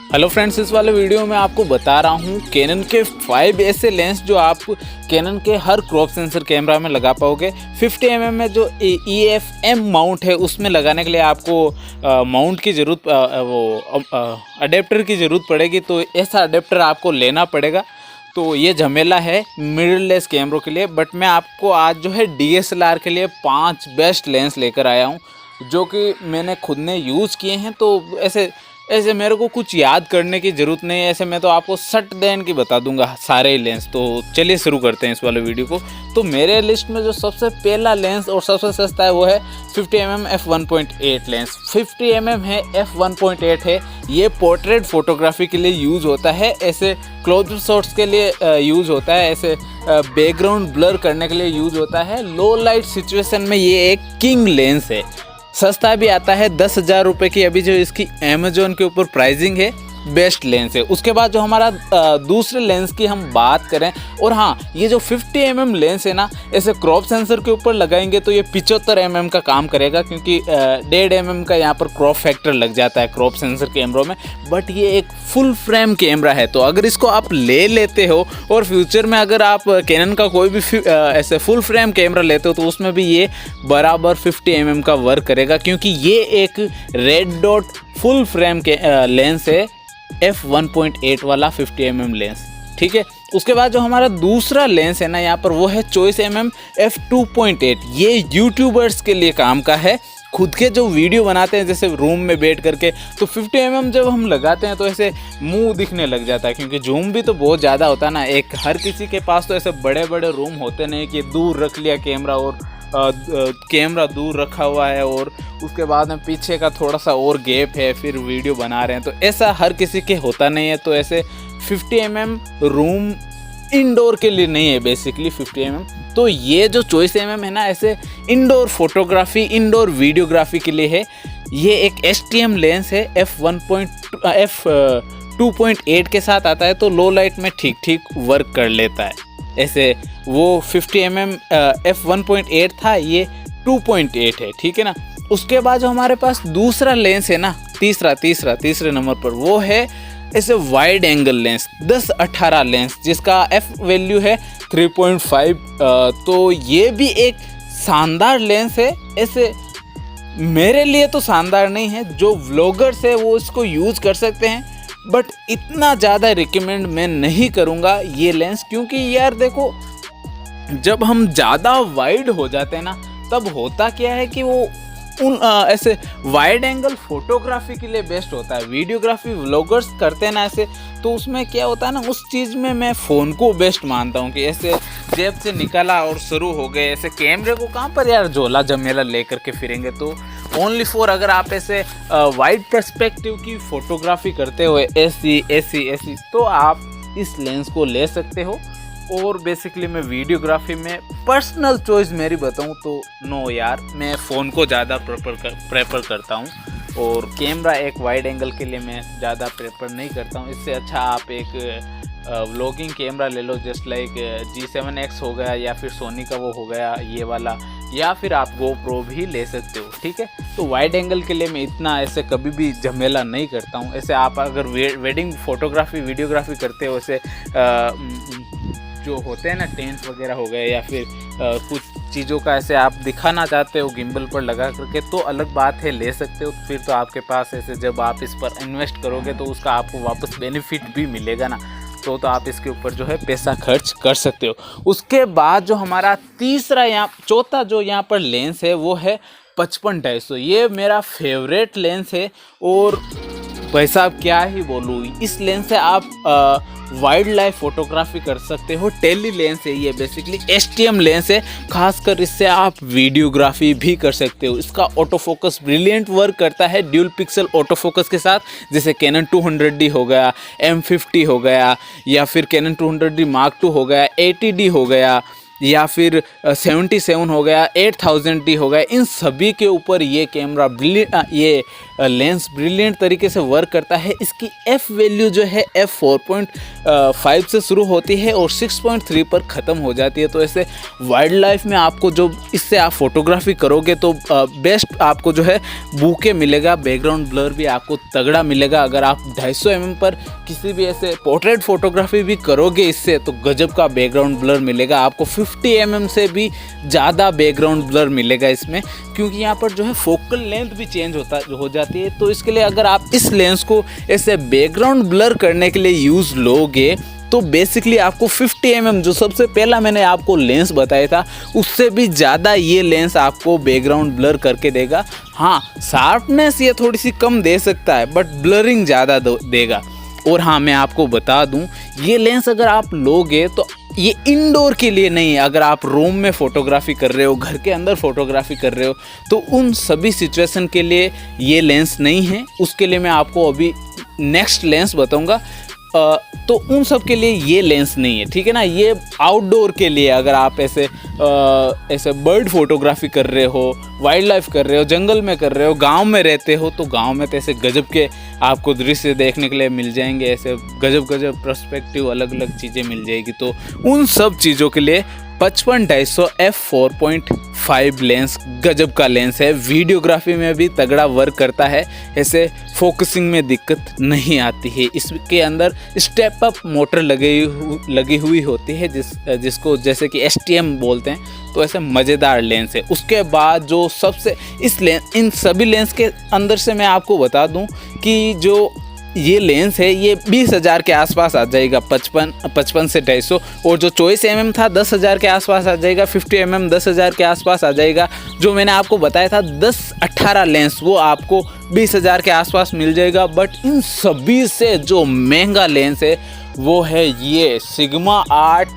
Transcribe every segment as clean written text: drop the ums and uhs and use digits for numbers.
Hello friends, इस वाले video में आपको बता रहा हूँ कैनन के 5 ऐसे लेंस जो आप कैनन के हर क्रॉप सेंसर कैमरा में लगा पाओगे। 50 mm में जो EFM माउंट है उसमें लगाने के लिए आपको माउंट की ज़रूरत अडेप्टर की ज़रूरत पड़ेगी, तो ऐसा अडेप्टर आपको लेना पड़ेगा। तो ये झमेला है मिररलेस कैमरों के लिए। बट मैं आपको आज जो है DSLR के लिए 5 बेस्ट लेंस लेकर आया हूँ जो कि मैंने खुद ने यूज़ किए हैं। तो ऐसे मेरे को कुछ याद करने की ज़रूरत नहीं है, ऐसे मैं तो आपको सट देन की बता दूंगा सारे लेंस। तो चलिए शुरू करते हैं इस वाले वीडियो को। तो मेरे लिस्ट में जो सबसे पहला लेंस और सबसे सस्ता है वो है 50 mm f1.8 लेंस। 50 mm है, f1.8 है। ये पोर्ट्रेट फोटोग्राफी के लिए यूज़ होता है, ऐसे क्लोज शॉट्स के लिए यूज़ होता है, ऐसे बैकग्राउंड ब्लर करने के लिए यूज़ होता है। लो लाइट सिचुएशन में ये एक किंग लेंस है। सस्ता भी आता है 10,000 रुपये की अभी जो इसकी अमेजोन के ऊपर प्राइसिंग है। बेस्ट लेंस है। उसके बाद जो हमारा दूसरे लेंस की हम बात करें, और हाँ, ये जो 50 mm लेंस है ना, ऐसे क्रॉप सेंसर के ऊपर लगाएंगे तो ये 75 mm का काम करेगा, क्योंकि 1.5 mm का यहाँ पर क्रॉप फैक्टर लग जाता है क्रॉप सेंसर कैमरों में। बट ये एक फुल फ्रेम कैमरा है, तो अगर इसको आप ले लेते हो और फ्यूचर में अगर आप कैनन का कोई भी ऐसे फुल फ्रेम कैमरा लेते हो तो उसमें भी ये बराबर 50 mm का वर्क करेगा, क्योंकि ये एक रेड डॉट फुल फ्रेम के लेंस है, f1.8 वाला 50 mm लेंस। ठीक है। उसके बाद जो हमारा दूसरा लेंस है ना यहाँ पर, वो है चॉइस f2.8। ये यूट्यूबर्स के लिए काम का है, खुद के जो वीडियो बनाते हैं जैसे रूम में बैठ करके। तो 50 mm जब हम लगाते हैं तो ऐसे मुंह दिखने लग जाता है, क्योंकि जूम भी तो बहुत ज़्यादा होता है ना। एक हर किसी के पास तो ऐसे बड़े बड़े रूम होते नहीं कि दूर रख लिया कैमरा और कैमरा दूर रखा हुआ है और उसके बाद में पीछे का थोड़ा सा और गैप है, फिर वीडियो बना रहे हैं। तो ऐसा हर किसी के होता नहीं है। तो ऐसे 50 mm रूम इंडोर के लिए नहीं है बेसिकली 50 mm। तो ये जो चॉइस mm है ना, ऐसे इंडोर फोटोग्राफी, इंडोर वीडियोग्राफी के लिए है। ये एक STM लेंस है, f2.8 के साथ आता है, तो लो लाइट में ठीक ठीक वर्क कर लेता है। ऐसे वो 50 mm f1.8 था, ये 2.8 है। ठीक है ना। उसके बाद जो हमारे पास दूसरा लेंस है ना, तीसरे नंबर पर, वो है ऐसे वाइड एंगल लेंस 10-18 लेंस, जिसका f वैल्यू है 3.5। तो ये भी एक शानदार लेंस है। ऐसे मेरे लिए तो शानदार नहीं है, जो व्लॉगर्स है वो इसको यूज़ कर सकते हैं, बट इतना ज़्यादा रिकमेंड मैं नहीं करूँगा ये लेंस। क्योंकि यार देखो, जब हम ज़्यादा वाइड हो जाते हैं ना, तब होता क्या है कि वो ऐसे वाइड एंगल फोटोग्राफी के लिए बेस्ट होता है। वीडियोग्राफी व्लॉगर्स करते हैं ना ऐसे, तो उसमें क्या होता है ना, उस चीज़ में मैं फ़ोन को बेस्ट मानता हूँ कि ऐसे जेब से निकला और शुरू हो गए। ऐसे कैमरे को कहाँ पर यार झोला जमेला ले करके फिरेंगे। तो ओनली फॉर अगर आप ऐसे वाइड पर्सपेक्टिव की फ़ोटोग्राफी करते हुए ऐसी तो आप इस लेंस को ले सकते हो। और बेसिकली मैं वीडियोग्राफी में पर्सनल चॉइस मेरी बताऊं तो नो यार, मैं फ़ोन को ज़्यादा प्रेफर करता हूं, और कैमरा एक वाइड एंगल के लिए मैं ज़्यादा प्रेफर नहीं करता हूं। इससे अच्छा आप एक व्लॉगिंग कैमरा ले लो, जस्ट लाइक G7X हो गया, या फिर सोनी का वो हो गया ये वाला, या फिर आप GoPro भी ले सकते हो। ठीक है। तो वाइड एंगल के लिए मैं इतना ऐसे कभी भी झमेला नहीं करता हूँ। ऐसे आप अगर वेडिंग फोटोग्राफी वीडियोग्राफी करते हो, ऐसे जो होते हैं ना टेंट वगैरह हो गए, या फिर कुछ चीज़ों का ऐसे आप दिखाना चाहते हो गिम्बल पर लगा करके, तो अलग बात है, ले सकते हो। फिर तो आपके पास ऐसे जब आप इस पर इन्वेस्ट करोगे तो उसका आपको वापस बेनिफिट भी मिलेगा ना, तो आप इसके ऊपर जो है पैसा खर्च कर सकते हो। उसके बाद जो हमारा चौथा जो यहाँ पर लेंस है, वो है 55-250। ये मेरा फेवरेट लेंस है, और भाई साहब क्या ही बोलूँ, इस लेंस से आप वाइल्ड लाइफ फोटोग्राफी कर सकते हो। टेली लेंस है ये, बेसिकली STM लेंस है। खासकर इससे आप वीडियोग्राफी भी कर सकते हो। इसका ऑटो फोकस ब्रिलियंट वर्क करता है ड्यूल पिक्सल ऑटो फोकस के साथ, जैसे कैनन 200D हो गया, M50 हो गया, या फिर कैनन 200D Mark II हो गया, 80D हो गया, या फिर 77 हो गया, 8000D हो गया। इन सभी के ऊपर ये कैमरा ये लेंस ब्रिलियंट तरीके से वर्क करता है। इसकी एफ वैल्यू जो है f4.5 से शुरू होती है और 6.3 पर ख़त्म हो जाती है। तो ऐसे वाइल्ड लाइफ में आपको जो इससे आप फोटोग्राफी करोगे तो बेस्ट आपको जो है बूके मिलेगा, बैकग्राउंड ब्लर भी आपको तगड़ा मिलेगा। अगर आप 250 mm पर किसी भी ऐसे पोर्ट्रेट फोटोग्राफी भी करोगे इससे तो गजब का बैकग्राउंड ब्लर मिलेगा आपको। 50 mm से भी ज़्यादा बैकग्राउंड ब्लर मिलेगा इसमें, क्योंकि यहाँ पर जो है फोकल लेंथ भी चेंज हो जाती है। तो इसके लिए अगर आप इस लेंस को ऐसे बैकग्राउंड ब्लर करने के लिए यूज़ लोगे तो बेसिकली आपको 50 mm जो सबसे पहला मैंने आपको लेंस बताया था उससे भी ज़्यादा ये लेंस आपको बैकग्राउंड ब्लर करके देगा। हाँ, शार्पनेस ये थोड़ी सी कम दे सकता है बट ब्लरिंग ज़्यादा देगा। और हाँ, मैं आपको बता दूं ये लेंस अगर आप लोगे तो ये इंडोर के लिए नहीं है। अगर आप रूम में फ़ोटोग्राफी कर रहे हो, घर के अंदर फ़ोटोग्राफी कर रहे हो तो उन सभी सिचुएशन के लिए ये लेंस नहीं है। उसके लिए मैं आपको अभी नेक्स्ट लेंस बताऊंगा। तो उन सब के लिए ये लेंस नहीं है, ठीक है ना। ये आउटडोर के लिए, अगर आप ऐसे बर्ड फोटोग्राफी कर रहे हो, वाइल्ड लाइफ कर रहे हो, जंगल में कर रहे हो, गांव में रहते हो तो गांव में तो ऐसे गजब के आपको दृश्य देखने के लिए मिल जाएंगे। ऐसे गजब पर्सपेक्टिव अलग अलग चीज़ें मिल जाएगी। तो उन सब चीज़ों के लिए 55-250 f4.5 लेंस गजब का लेंस है। वीडियोग्राफी में भी तगड़ा वर्क करता है, ऐसे फोकसिंग में दिक्कत नहीं आती है। इसके अंदर स्टेप अप मोटर लगी हुई होती है जिसको जैसे कि STM बोलते हैं। तो ऐसे मज़ेदार लेंस है। उसके बाद जो सबसे इन सभी लेंस के अंदर से मैं आपको बता दूं कि जो ये लेंस है ये 20,000 के आसपास आ जाएगा, 55 से 250। और जो 24 mm था 10,000 के आसपास आ जाएगा, 50 mm 10,000 के आसपास आ जाएगा। जो मैंने आपको बताया था 10-18 लेंस वो आपको 20,000 के आसपास मिल जाएगा। बट इन सभी से जो महंगा लेंस है वो है ये सिग्मा आर्ट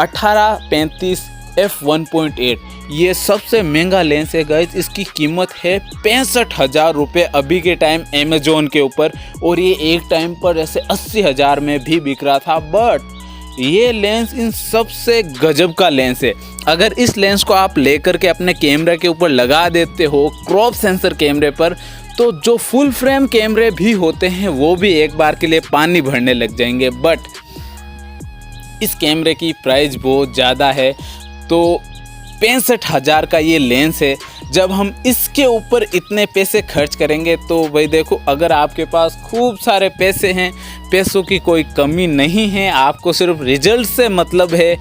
1835 f1.8। ये सबसे महंगा लेंस है गाइज। इसकी कीमत है 65,000 रुपये अभी के टाइम अमेजोन के ऊपर, और ये एक टाइम पर ऐसे 80,000 में भी बिक रहा था। बट ये लेंस इन सबसे गजब का लेंस है। अगर इस लेंस को आप लेकर के अपने कैमरा के ऊपर लगा देते हो क्रॉप सेंसर कैमरे पर, तो जो फुल फ्रेम कैमरे भी होते हैं वो भी एक बार के लिए पानी भरने लग जाएंगे। बट इस कैमरे की प्राइस बहुत ज़्यादा है, तो 65,000 का ये लेंस है। जब हम इसके ऊपर इतने पैसे खर्च करेंगे तो भाई देखो, अगर आपके पास खूब सारे पैसे हैं, पैसों की कोई कमी नहीं है, आपको सिर्फ रिजल्ट से मतलब है,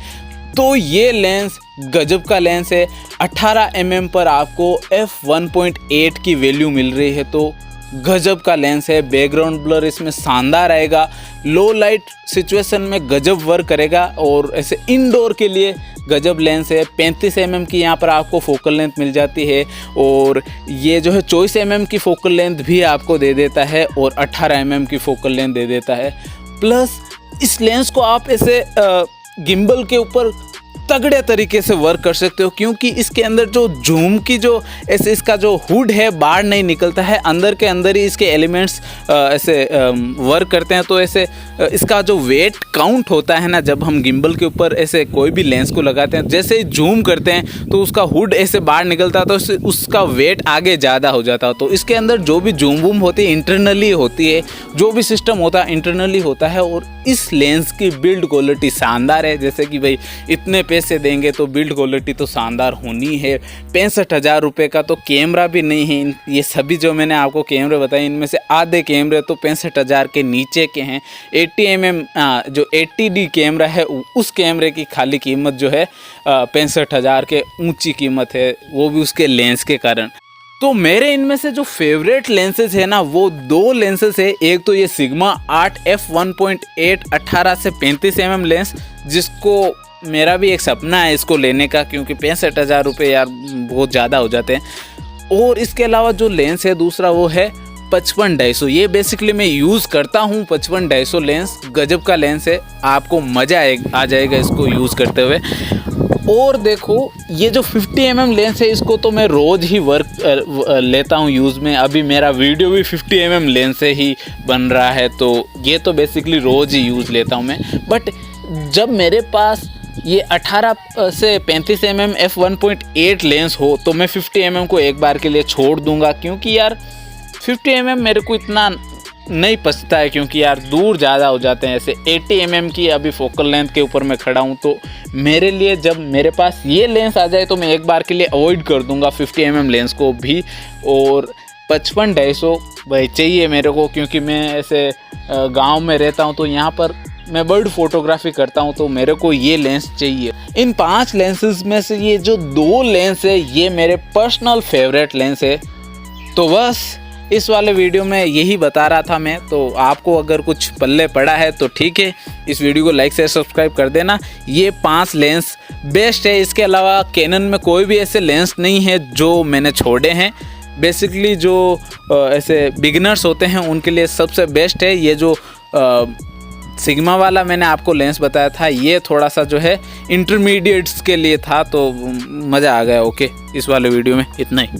तो ये लेंस गजब का लेंस है। 18 mm पर आपको f1.8 की वैल्यू मिल रही है, तो गजब का लेंस है। बैकग्राउंड ब्लर इसमें शानदार आएगा, लो लाइट सिचुएशन में गजब वर्क करेगा, और ऐसे इंडोर के लिए गजब लेंस है। 35 mm की यहाँ पर आपको फोकल लेंथ मिल जाती है, और ये जो है 24 mm की फोकल लेंथ भी आपको दे देता है, और 18 mm की फोकल लेंथ दे देता है। प्लस इस लेंस को आप ऐसे गिम्बल के ऊपर तगड़े तरीके से वर्क कर सकते हो, क्योंकि इसके अंदर जो जूम की जो ऐसे इसका जो हुड है बाहर नहीं निकलता है, अंदर के अंदर ही इसके एलिमेंट्स ऐसे वर्क करते हैं। तो ऐसे इसका जो वेट काउंट होता है ना, जब हम गिम्बल के ऊपर ऐसे कोई भी लेंस को लगाते हैं, जैसे ही जूम करते हैं तो उसका हुड ऐसे बाहर निकलता है, तो उसका वेट आगे ज़्यादा हो जाता है। तो इसके अंदर जो भी जूम वूम होती है इंटरनली होती है, जो भी सिस्टम होता है इंटरनली होता है। और इस लेंस की बिल्ड क्वालिटी शानदार है। जैसे कि भाई इतने पैसे देंगे तो बिल्ड क्वालिटी तो शानदार होनी है। 65,000 रुपये का तो कैमरा भी नहीं है। ये सभी जो मैंने आपको कैमरे बताए इनमें से आधे कैमरे तो 65,000 के नीचे के हैं। 80 mm जो 80D कैमरा है उस कैमरे की खाली कीमत जो है 65,000 के ऊंची कीमत है, वो भी उसके लेंस के कारण। तो मेरे इनमें से जो फेवरेट लेंसेज है ना, वो दो लेंसेज है। एक तो ये सिग्मा आर्ट f1.8 18 से 35 mm लेंस, जिसको मेरा भी एक सपना है इसको लेने का, क्योंकि 65,000 रुपये यार बहुत ज़्यादा हो जाते हैं। और इसके अलावा जो लेंस है दूसरा वो है 55-250। ये बेसिकली मैं यूज़ करता हूँ 55-250 लेंस। गजब का लेंस है, आपको मज़ा आ जाएगा इसको यूज़ करते हुए। और देखो ये जो 50 mm लेंस है इसको तो मैं रोज़ ही लेता हूँ यूज़ में। अभी मेरा वीडियो भी 50 mm लेंस से ही बन रहा है, तो ये तो बेसिकली रोज़ ही यूज़ लेता हूँ मैं। बट जब मेरे पास ये 18 से 35 mm f1.8 लेंस हो तो मैं 50 mm को एक बार के लिए छोड़ दूंगा, क्योंकि यार 50 mm मेरे को इतना नहीं पछता है, क्योंकि यार दूर ज़्यादा हो जाते हैं। ऐसे 80 mm की अभी फोकल लेंथ के ऊपर मैं खड़ा हूँ, तो मेरे लिए जब मेरे पास ये लेंस आ जाए तो मैं एक बार के लिए अवॉइड कर दूँगा 50 mm लेंस को भी। और 55-250 भाई चाहिए मेरे को, क्योंकि मैं ऐसे गांव में रहता हूँ, तो यहाँ पर मैं बर्ड फोटोग्राफी करता हूँ, तो मेरे को ये लेंस चाहिए। इन 5 लेंसेज में से ये जो 2 लेंस है ये मेरे पर्सनल फेवरेट लेंस है। तो बस इस वाले वीडियो में यही बता रहा था मैं। तो आपको अगर कुछ पल्ले पड़ा है तो ठीक है, इस वीडियो को लाइक शेयर सब्सक्राइब कर देना। ये 5 लेंस बेस्ट है, इसके अलावा कैनन में कोई भी ऐसे लेंस नहीं है जो मैंने छोड़े हैं। बेसिकली जो ऐसे बिगिनर्स होते हैं उनके लिए सबसे बेस्ट है ये जो सिग्मा वाला मैंने आपको लेंस बताया था। ये थोड़ा सा जो है इंटरमीडिएट्स के लिए था, तो मज़ा आ गया। ओके, इस वाले वीडियो में इतना ही।